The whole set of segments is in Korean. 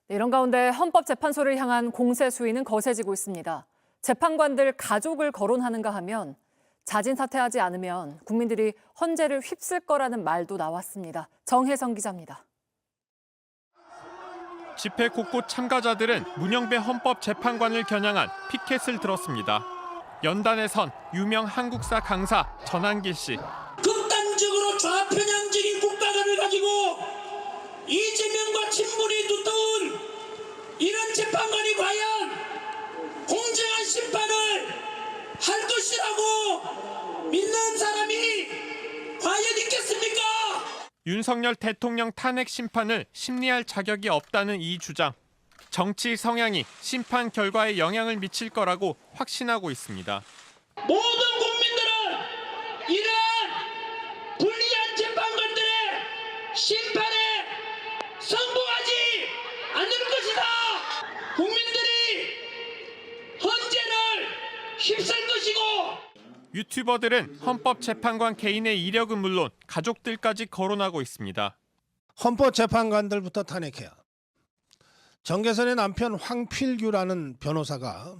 이런 가운데 헌법재판소를 향한 공세 수위는 거세지고 있습니다. 재판관들 가족을 거론하는가 하면 자진 사퇴하지 않으면 국민들이 헌재를 휩쓸 거라는 말도 나왔습니다. 정혜성 기자입니다. 집회 곳곳 참가자들은 문영배 헌법재판관을 겨냥한 피켓을 들었습니다. 연단에선 유명 한국사 강사 전한길 씨. 극단적으로 좌편향적인 국가관을 가지고 이재명과 친분이 두터운 이런 재판관이 과연 공정한 심판을 할 것이라고 믿는 사람이 과연 있겠습니까? 윤석열 대통령 탄핵 심판을 심리할 자격이 없다는 이 주장. 정치 성향이 심판 결과에 영향을 미칠 거라고 확신하고 있습니다. 모든 국민들은 이러한 불리한 재판관들의 심판에 성공하지 않을 것이다. 국민들이 헌재를 휩쓸 것이고. 유튜버들은 헌법재판관 개인의 이력은 물론 가족들까지 거론하고 있습니다. 헌법재판관들부터 탄핵해야. 정계선의 남편 황필규라는 변호사가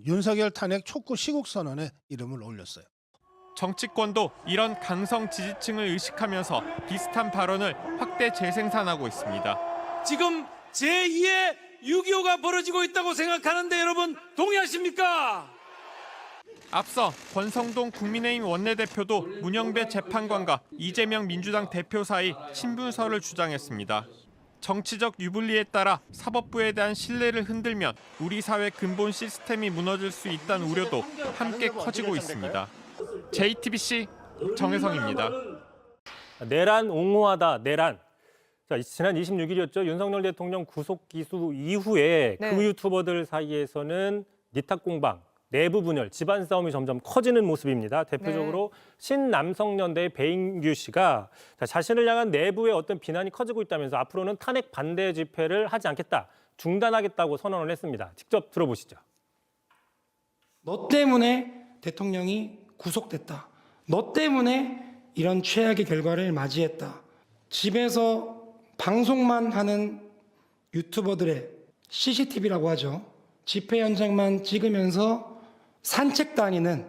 윤석열 탄핵 촉구 시국선언에 이름을 올렸어요. 정치권도 이런 강성 지지층을 의식하면서 비슷한 발언을 확대 재생산하고 있습니다. 지금 제2의 6.25가 벌어지고 있다고 생각하는데 여러분 동의하십니까? 앞서 권성동 국민의힘 원내대표도 문영배 재판관과 이재명 민주당 대표 사이 친분설을 주장했습니다. 정치적 유불리에 따라 사법부에 대한 신뢰를 흔들면 우리 사회 근본 시스템이 무너질 수 있다는 우려도 함께 커지고 있습니다. JTBC 정혜성입니다. 내란 옹호하다 내란. 자, 지난 26일이었죠. 윤석열 대통령 구속 기수 이후에 그 유튜버들 사이에서는 니탁 공방, 내부 분열, 집안 싸움이 점점 커지는 모습입니다. 대표적으로 신남성연대의 배인규 씨가 자신을 향한 내부의 어떤 비난이 커지고 있다면서 앞으로는 탄핵 반대 집회를 하지 않겠다, 중단하겠다고 선언을 했습니다. 직접 들어보시죠. 너 때문에 대통령이 구속됐다. 너 때문에 이런 최악의 결과를 맞이했다. 집에서 방송만 하는 유튜버들의 CCTV라고 하죠. 집회 현장만 찍으면서 산책 다니는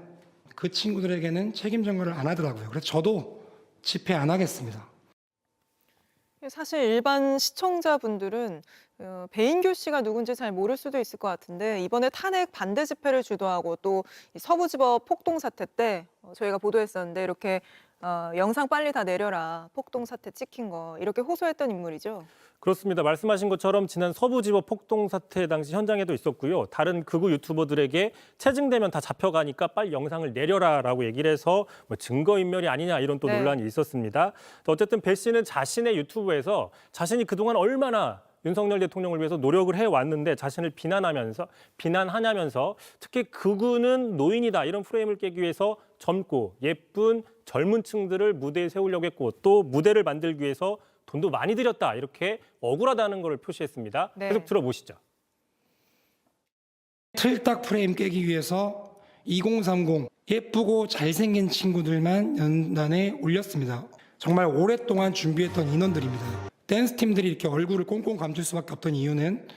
그 친구들에게는 책임 전가를 안 하더라고요. 그래서 저도 집회 안 하겠습니다. 사실 일반 시청자분들은 배인규 씨가 누군지 잘 모를 수도 있을 것 같은데 이번에 탄핵 반대 집회를 주도하고 또 서부지법 폭동 사태 때 저희가 보도했었는데 이렇게 영상 빨리 다 내려라, 폭동 사태 찍힌 거 이렇게 호소했던 인물이죠. 그렇습니다. 말씀하신 것처럼 지난 서부지법 폭동 사태 당시 현장에도 있었고요. 다른 극우 유튜버들에게 체증되면 다 잡혀가니까 빨리 영상을 내려라라고 얘기를 해서 뭐 증거인멸이 아니냐 이런 또 논란이 있었습니다. 어쨌든 배 씨는 자신의 유튜브에서 자신이 그동안 얼마나 윤석열 대통령을 위해서 노력을 해왔는데 자신을 비난하냐면서 특히 극우는 노인이다 이런 프레임을 깨기 위해서 젊고 예쁜 젊은 층들을 무대에 세우려고 했고 또 무대를 만들기 위해서 돈도 많이 들였다 이렇게 억울하다는 걸 표시했습니다. 계속 들어보시죠. 틀딱 프레임 깨기 위해서 2030 예쁘고 잘생긴 친구들만 연단에 올렸습니다. 정말 오랫동안 준비했던 인원들입니다. 댄스팀들이 이렇게 얼굴을 꽁꽁 감출 수밖에 없던 이유는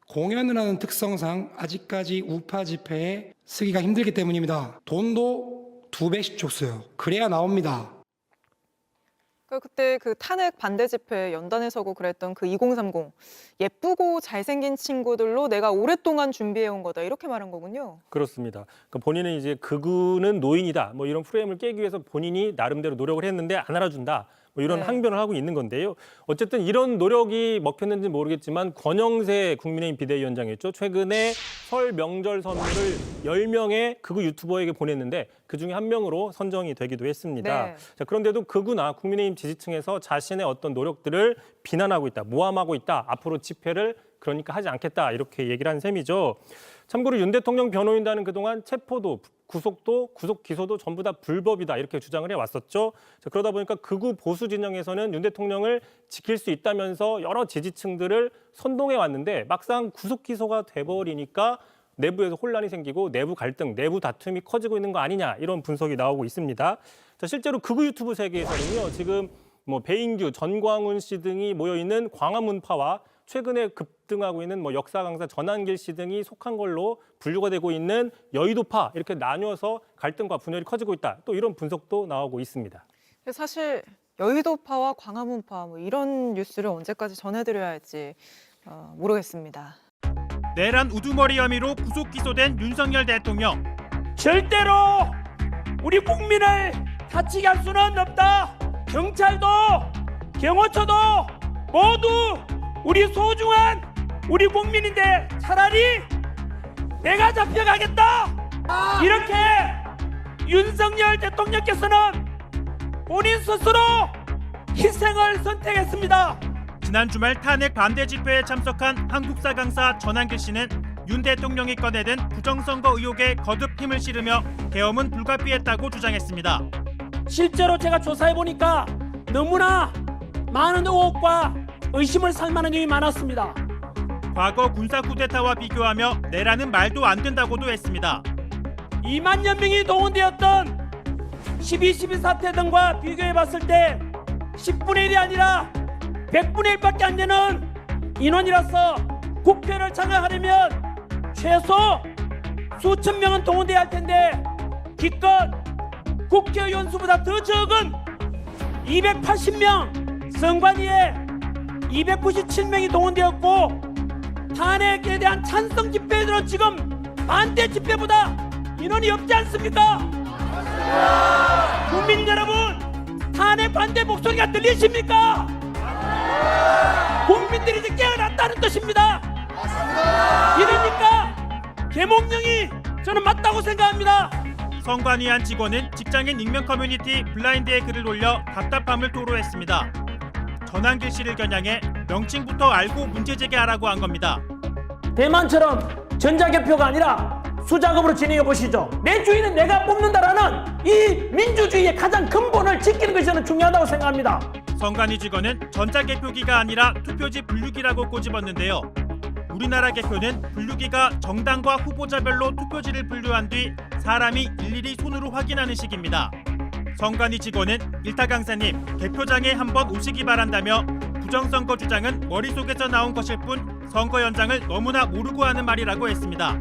공연을 하는 특성상 아직까지 우파 집회에 쓰기가 힘들기 때문입니다. 돈도 2배씩 줬어요. 그래야 나옵니다. 그때 그 탄핵 반대 집회 연단에 서고 그랬던 그 2030 예쁘고 잘생긴 친구들로 내가 오랫동안 준비해온 거다 이렇게 말한 거군요. 그렇습니다. 그러니까 본인은 이제 극우는 노인이다 뭐 이런 프레임을 깨기 위해서 본인이 나름대로 노력을 했는데 안 알아준다. 뭐 이런 항변을 하고 있는 건데요. 어쨌든 이런 노력이 먹혔는지 모르겠지만 권영세 국민의힘 비대위원장이었죠. 최근에 설 명절 선물을 10명의 극우 유튜버에게 보냈는데 그중에 한 명으로 선정이 되기도 했습니다. 자, 그런데도 극우나 국민의힘 지지층에서 자신의 어떤 노력들을 비난하고 있다, 모함하고 있다. 앞으로 집회를 그러니까 하지 않겠다 이렇게 얘기를 한 셈이죠. 참고로 윤 대통령 변호인단은 그동안 체포도 구속도, 구속 기소도 전부 다 불법이다 이렇게 주장을 해왔었죠. 자, 그러다 보니까 극우 보수 진영에서는 윤 대통령을 지킬 수 있다면서 여러 지지층들을 선동해 왔는데 막상 구속 기소가 돼버리니까 내부에서 혼란이 생기고 내부 갈등, 내부 다툼이 커지고 있는 거 아니냐 이런 분석이 나오고 있습니다. 자, 실제로 극우 유튜브 세계에서는요 지금 뭐 배인규, 전광훈 씨 등이 모여 있는 광화문파와 최근에 급등하고 있는 뭐 역사 강사 전한길 씨 등이 속한 걸로 분류가 되고 있는 여의도파 이렇게 나뉘어서 갈등과 분열이 커지고 있다. 또 이런 분석도 나오고 있습니다. 사실 여의도파와 광화문파 뭐 이런 뉴스를 언제까지 전해드려야 할지 모르겠습니다. 내란 우두머리 혐의로 구속 기소된 윤석열 대통령. 절대로 우리 국민을 다치게 할 수는 없다. 경찰도 경호처도 모두 우리 소중한 우리 국민인데 차라리 내가 잡혀가겠다. 이렇게 윤석열 대통령께서는 본인 스스로 희생을 선택했습니다. 지난 주말 탄핵 반대 집회에 참석한 한국사 강사 전한길 씨는 윤 대통령이 꺼내든 부정선거 의혹에 거듭 힘을 실으며 계엄은 불가피했다고 주장했습니다. 실제로 제가 조사해보니까 너무나 많은 의혹과 의심을 살 만한 점이 많았습니다. 과거 군사 쿠데타와 비교하며 내란은 말도 안 된다고도 했습니다. 2만여 명이 동원되었던 12.12 사태 등과 비교해봤을 때 10분의 1이 아니라 100분의 1밖에 안 되는 인원이라서 국회를 장악하려면 최소 수천 명은 동원돼야 할 텐데 기껏 국회의원 수보다 더 적은 280명 선관위에 297명이 동원되었고 탄핵에 대한 찬성 집회들은 지금 반대 집회보다 인원이 없지 않습니까? 국민 여러분, 탄핵 반대 목소리가 들리십니까? 국민들이 이제 깨어났다는 뜻입니다. 이러니까 계몽령이 저는 맞다고 생각합니다. 선관위 한 직원은 직장인 익명 커뮤니티 블라인드에 글을 올려 답답함을 토로했습니다. 전한길 씨를 겨냥해 명칭부터 알고 문제 제기하라고 한 겁니다. 대만처럼 전자개표가 아니라 수작업으로 진행해 보시죠. 내 주인은 내가 뽑는다라는 이 민주주의의 가장 근본을 지키는 것이 저는 중요하다고 생각합니다. 선관위 직원은 전자개표기가 아니라 투표지 분류기라고 꼬집었는데요. 우리나라 개표는 분류기가 정당과 후보자별로 투표지를 분류한 뒤 사람이 일일이 손으로 확인하는 식입니다. 선관위 직원은 일타 강사님, 개표장에 한번 오시기 바란다며 부정선거 주장은 머릿속에서 나온 것일 뿐 선거 현장을 너무나 모르고 하는 말이라고 했습니다.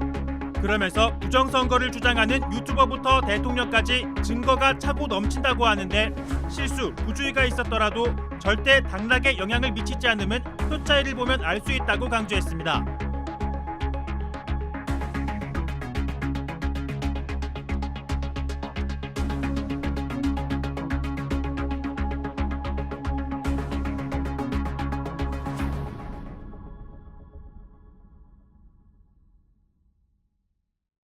그러면서 부정선거를 주장하는 유튜버부터 대통령까지 증거가 차고 넘친다고 하는데 실수, 부주의가 있었더라도 절대 당락에 영향을 미치지 않음은 표 차이를 보면 알 수 있다고 강조했습니다.